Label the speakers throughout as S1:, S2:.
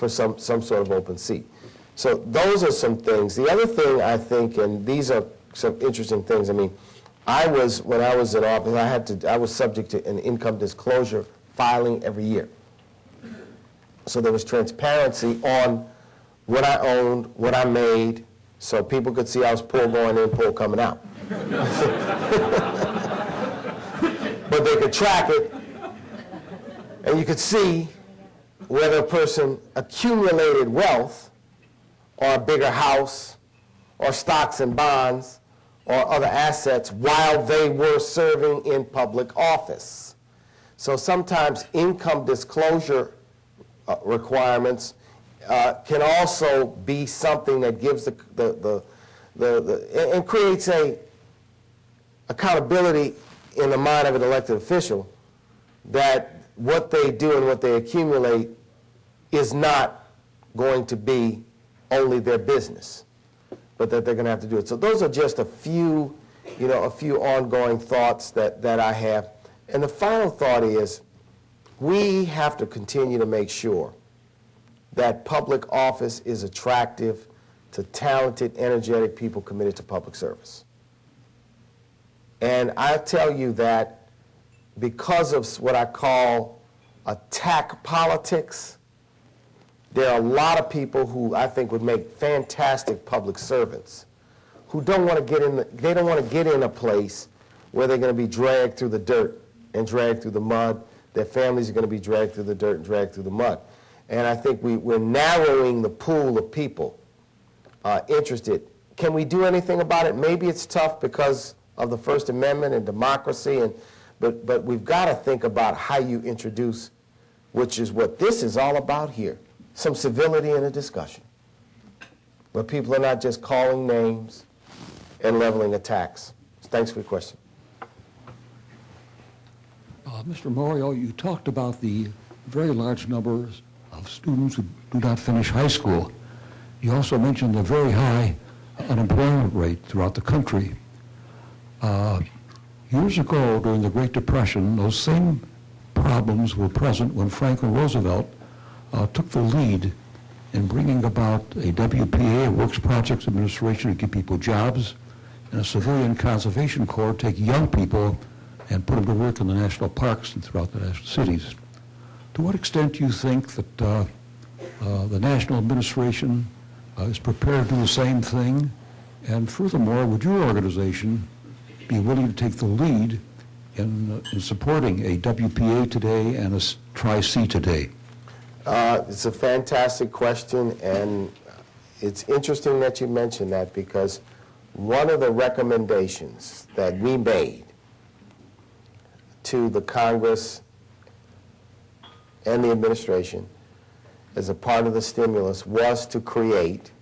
S1: for some sort of open seat. So those are some things. The other thing I think, and these are some interesting things, I mean, when I was in office, I was subject to an income disclosure filing every year. So there was transparency on what I owned, what I made, so people could see I was poor going in, poor coming out. But they could track it, and you could see whether a person accumulated wealth or a bigger house or stocks and bonds or other assets while they were serving in public office. So sometimes income disclosure requirements can also be something that gives and creates a accountability in the mind of an elected official that what they do and what they accumulate is not going to be only their business, but that they're going to have to do it. So those are just a few ongoing thoughts that I have. And the final thought is we have to continue to make sure that public office is attractive to talented, energetic people committed to public service. And I tell you that because of what I call attack politics, there are a lot of people who I think would make fantastic public servants who don't want to get in they don't want to get in a place where they're going to be dragged through the dirt and dragged through the mud. Their families are going to be dragged through the dirt and dragged through the mud. And I think we're narrowing the pool of people interested. Can we do anything about it? Maybe it's tough because of the First Amendment and democracy, but we've got to think about how you introduce, which is what this is all about here, some civility in a discussion, where people are not just calling names and leveling attacks. Thanks for your question.
S2: Mr. Morial, you talked about the very large numbers of students who do not finish high school. You also mentioned the very high unemployment rate throughout the country. Years ago, during the Great Depression, those same problems were present when Franklin Roosevelt took the lead in bringing about a WPA, a Works Projects Administration, to give people jobs, and a Civilian Conservation Corps to take young people and put them to work in the national parks and throughout the national cities. To what extent do you think that the national administration is prepared to do the same thing? And furthermore, would your organization be willing to take the lead in supporting a WPA today and a Tri-C today?
S1: It's a fantastic question, and it's interesting that you mentioned that, because one of the recommendations that we made to the Congress and the administration as a part of the stimulus was to create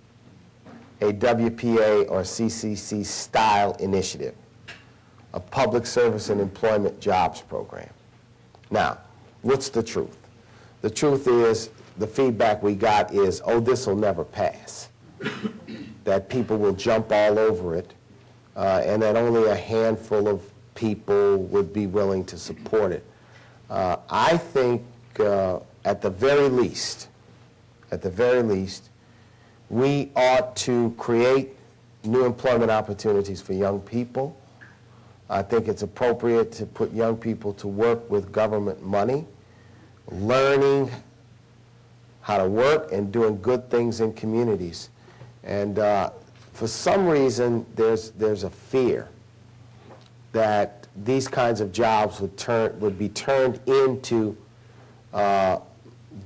S1: a WPA or CCC style initiative, a public service and employment jobs program. Now, what's the truth? The truth is, the feedback we got is, oh, this will never pass, that people will jump all over it, and that only a handful of people would be willing to support it. I think at the very least, we ought to create new employment opportunities for young people. I think it's appropriate to put young people to work with government money, learning how to work and doing good things in communities. And for some reason, there's a fear that these kinds of jobs would be turned into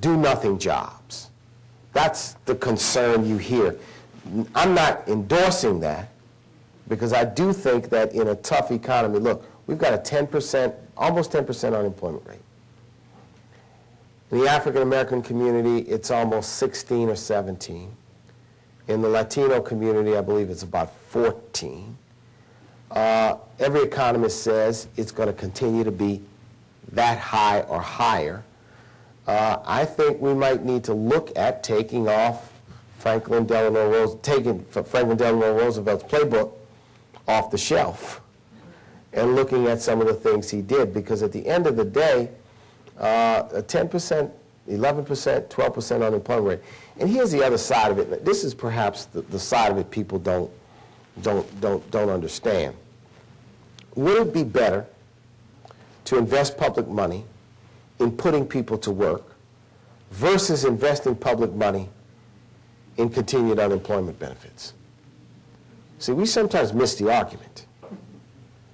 S1: do-nothing jobs. That's the concern you hear. I'm not endorsing that, because I do think that in a tough economy, look, we've got a 10%, almost 10% unemployment rate. In the African American community, it's almost 16 or 17. In the Latino community, I believe it's about 14. Every economist says it's going to continue to be that high or higher. I think we might need to look at taking Franklin Delano Roosevelt's playbook off the shelf and looking at some of the things he did, because at the end of the day, a 10% 11%, 12% unemployment rate. And here's the other side of it. This is perhaps the side of it people don't understand. Would it be better to invest public money in putting people to work versus investing public money in continued unemployment benefits? See, we sometimes miss the argument.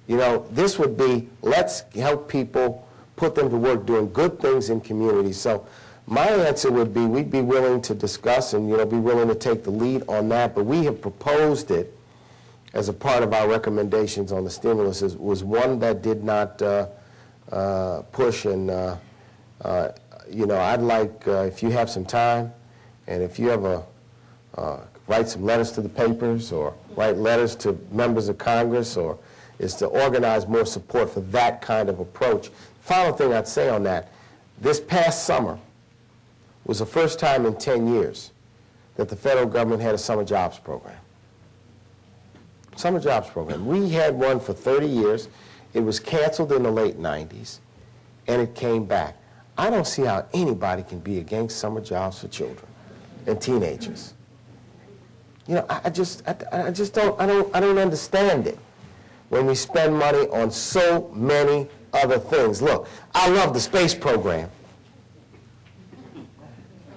S1: You know, this would be, let's help people, put them to work doing good things in communities. So my answer would be, we'd be willing to discuss and, be willing to take the lead on that, but we have proposed it as a part of our recommendations on the stimulus. Was one that did not push, and I'd like, if you have some time, and if you have write some letters to the papers, or write letters to members of Congress, or is to organize more support for that kind of approach. Final thing I'd say on that, this past summer was the first time in 10 years that the federal government had a summer jobs program. Summer jobs program. We had one for 30 years. It was canceled in the late 90s, and it came back. I don't see how anybody can be against summer jobs for children and teenagers. I just don't understand it when we spend money on so many other things. Look, I love the space program,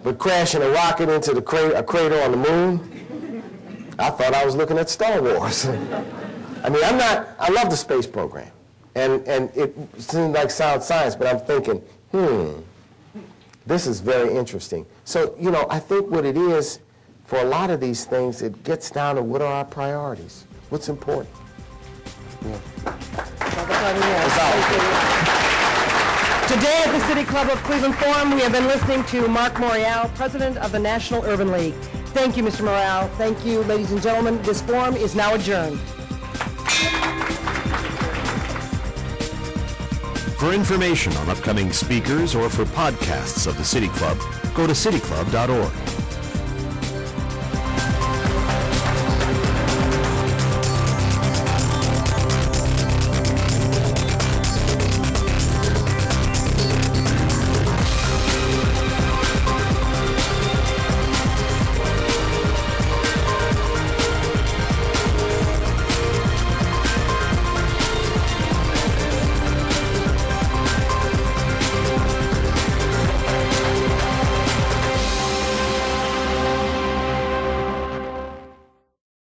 S1: but crashing a rocket into a crater on the moon, I thought I was looking at Star Wars. I love the space program, and it seems like sound science, but I'm thinking, this is very interesting. So, I think what it is, for a lot of these things, it gets down to what are our priorities? What's important? Yeah.
S3: Today at the City Club of Cleveland Forum, we have been listening to Marc Morial, President of the National Urban League. Thank you, Mr. Morial. Thank you, ladies and gentlemen. This forum is now adjourned.
S4: For information on upcoming speakers or for podcasts of the City Club, go to cityclub.org.